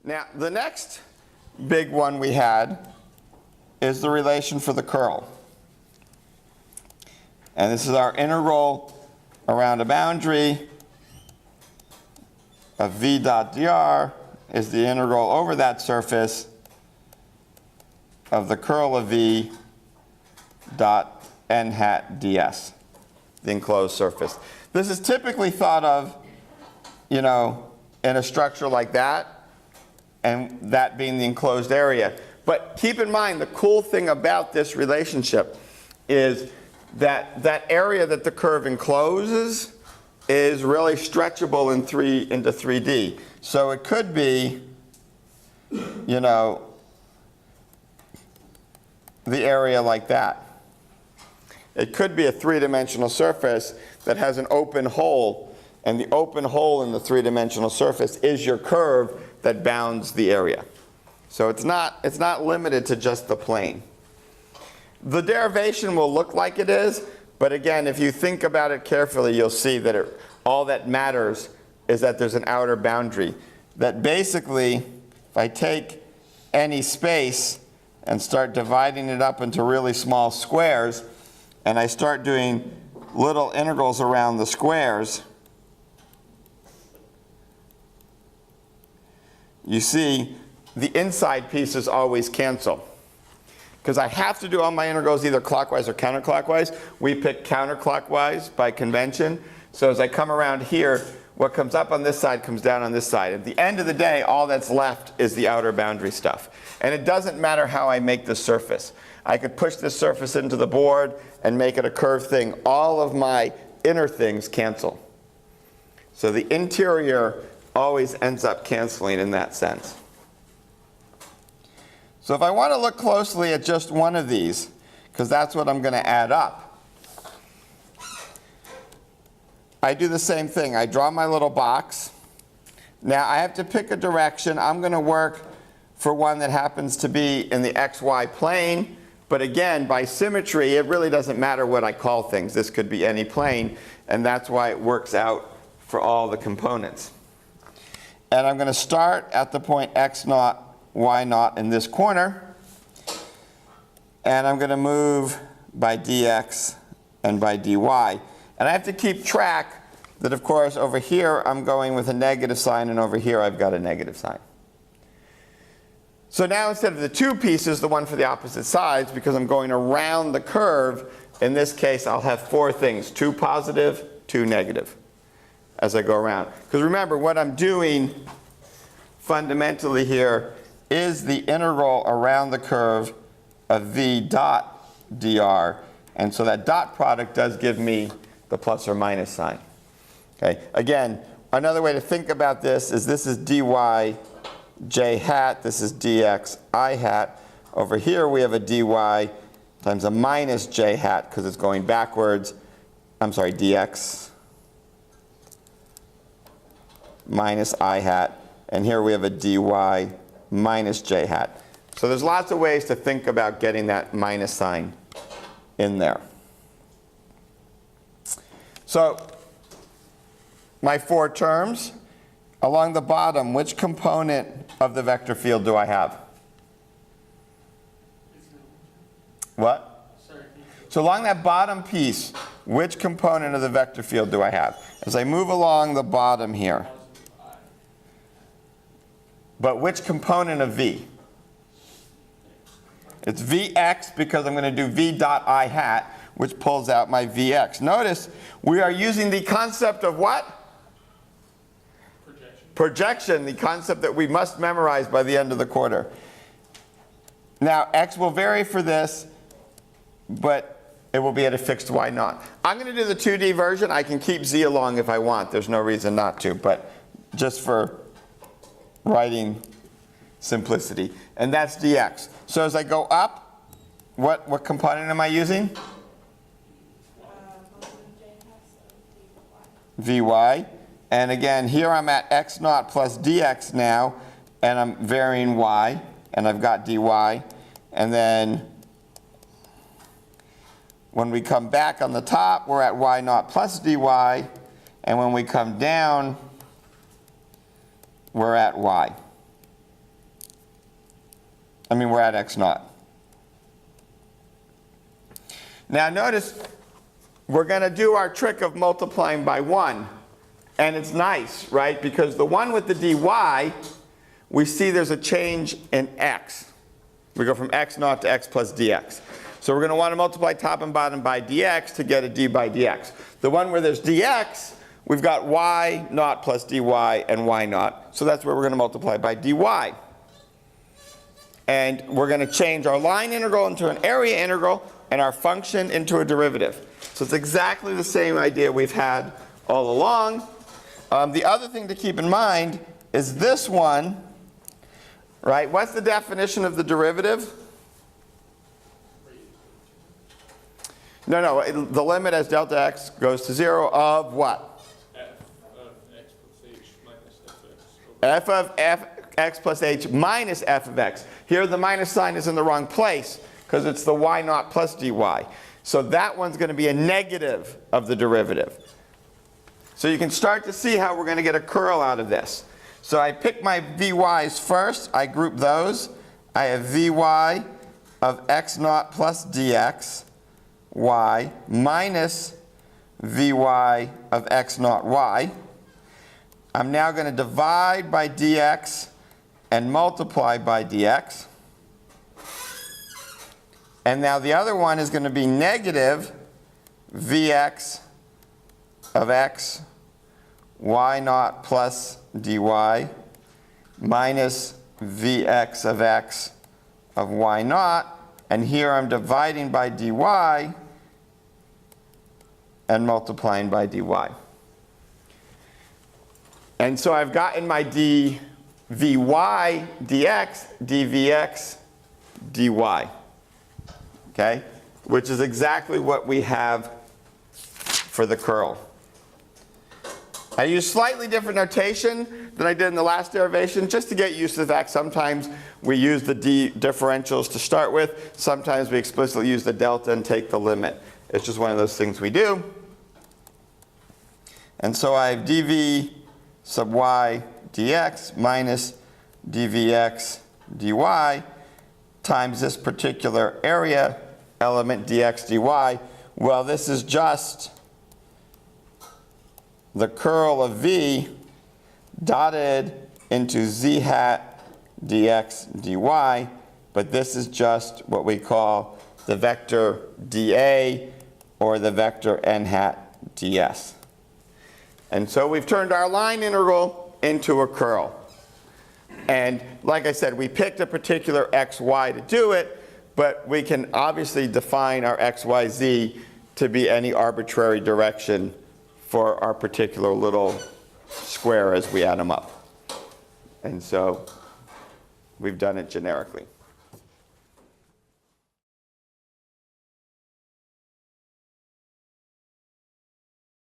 Now, the next big one we had is the relation for the curl. And this is our integral around a boundary of v dot dr is the integral over that surface of the curl of v dot n hat ds, the enclosed surface. This is typically thought of, in a structure like that, and that being the enclosed area. But keep in mind, the cool thing about this relationship is that that area that the curve encloses is really stretchable into 3D. So it could be, the area like that. It could be a three-dimensional surface that has an open hole, and the open hole in the three-dimensional surface is your curve that bounds the area. So it's not limited to just the plane. The derivation will look like it is, but again, if you think about it carefully, you'll see that all that matters is that there's an outer boundary. That basically, if I take any space and start dividing it up into really small squares, and I start doing little integrals around the squares, you see the inside pieces always cancel. Because I have to do all my integrals either clockwise or counterclockwise. We pick counterclockwise by convention. So as I come around here, what comes up on this side comes down on this side. At the end of the day, all that's left is the outer boundary stuff. And it doesn't matter how I make the surface. I could push this surface into the board and make it a curved thing. All of my inner things cancel. So the interior always ends up canceling in that sense. So if I want to look closely at just one of these, because that's what I'm going to add up, I do the same thing. I draw my little box. Now I have to pick a direction. I'm going to work for one that happens to be in the xy plane. But again, by symmetry, it really doesn't matter what I call things. This could be any plane, and that's why it works out for all the components. And I'm going to start at the point x naught, y naught in this corner, and I'm going to move by dx and by dy. And I have to keep track that, of course, over here I'm going with a negative sign, and over here I've got a negative sign. So now instead of the two pieces, the one for the opposite sides, because I'm going around the curve, in this case I'll have four things, two positive, two negative, as I go around. Because remember, what I'm doing fundamentally here is the integral around the curve of v dot dr. And so that dot product does give me the plus or minus sign. Okay. Again, another way to think about this is dy j hat, this is dx I hat. Over here we have a dy times a minus j hat because it's going backwards. I'm sorry, dx minus I hat. And here we have a dy minus j hat. So there's lots of ways to think about getting that minus sign in there. So my four terms, along the bottom, which component of the vector field do I have? What? So along that bottom piece, which component of the vector field do I have? As I move along the bottom here. But which component of v? It's vx because I'm going to do v dot I hat, which pulls out my vx. Notice we are using the concept of what? Projection, the concept that we must memorize by the end of the quarter. Now, x will vary for this, but it will be at a fixed y naught. I'm going to do the 2D version. I can keep z along if I want. There's no reason not to, but just for writing simplicity. And that's dx. So as I go up, what component am I using? Vy. And again, here I'm at x naught plus dx now, and I'm varying y, and I've got dy. And then when we come back on the top, we're at y naught plus dy, and when we come down, we're at y. we're at x naught. Now notice, we're going to do our trick of multiplying by 1. And it's nice, right? Because the one with the dy, we see there's a change in x. We go from x naught to x plus dx. So we're going to want to multiply top and bottom by dx to get a d by dx. The one where there's dx, we've got y naught plus dy and y naught. So that's where we're going to multiply by dy. And we're going to change our line integral into an area integral and our function into a derivative. So it's exactly the same idea we've had all along. The other thing to keep in mind is this one, right? What's the definition of the derivative? No, the limit as delta x goes to 0 of what? F of x plus h minus f of x. Here the minus sign is in the wrong place because it's the y naught plus dy. So that one's going to be a negative of the derivative. So you can start to see how we're going to get a curl out of this. So I pick my vy's first. I group those. I have vy of x naught plus dx y minus vy of x naught y. I'm now going to divide by dx and multiply by dx. And now the other one is going to be negative vx of x y naught plus dy minus vx of x of y naught. And here I'm dividing by dy and multiplying by dy. And so I've gotten my dvy dx, dvx dy. Okay? Which is exactly what we have for the curl. I use slightly different notation than I did in the last derivation just to get used to the fact sometimes we use the differentials to start with. Sometimes we explicitly use the delta and take the limit. It's just one of those things we do. And so I have dv sub y dx minus dvx dy times this particular area element dx dy. Well, this is just the curl of v dotted into z hat dx dy, but this is just what we call the vector dA or the vector n hat ds. And so we've turned our line integral into a curl. And like I said, we picked a particular xy to do it, but we can obviously define our xyz to be any arbitrary direction for our particular little square as we add them up. And so we've done it generically.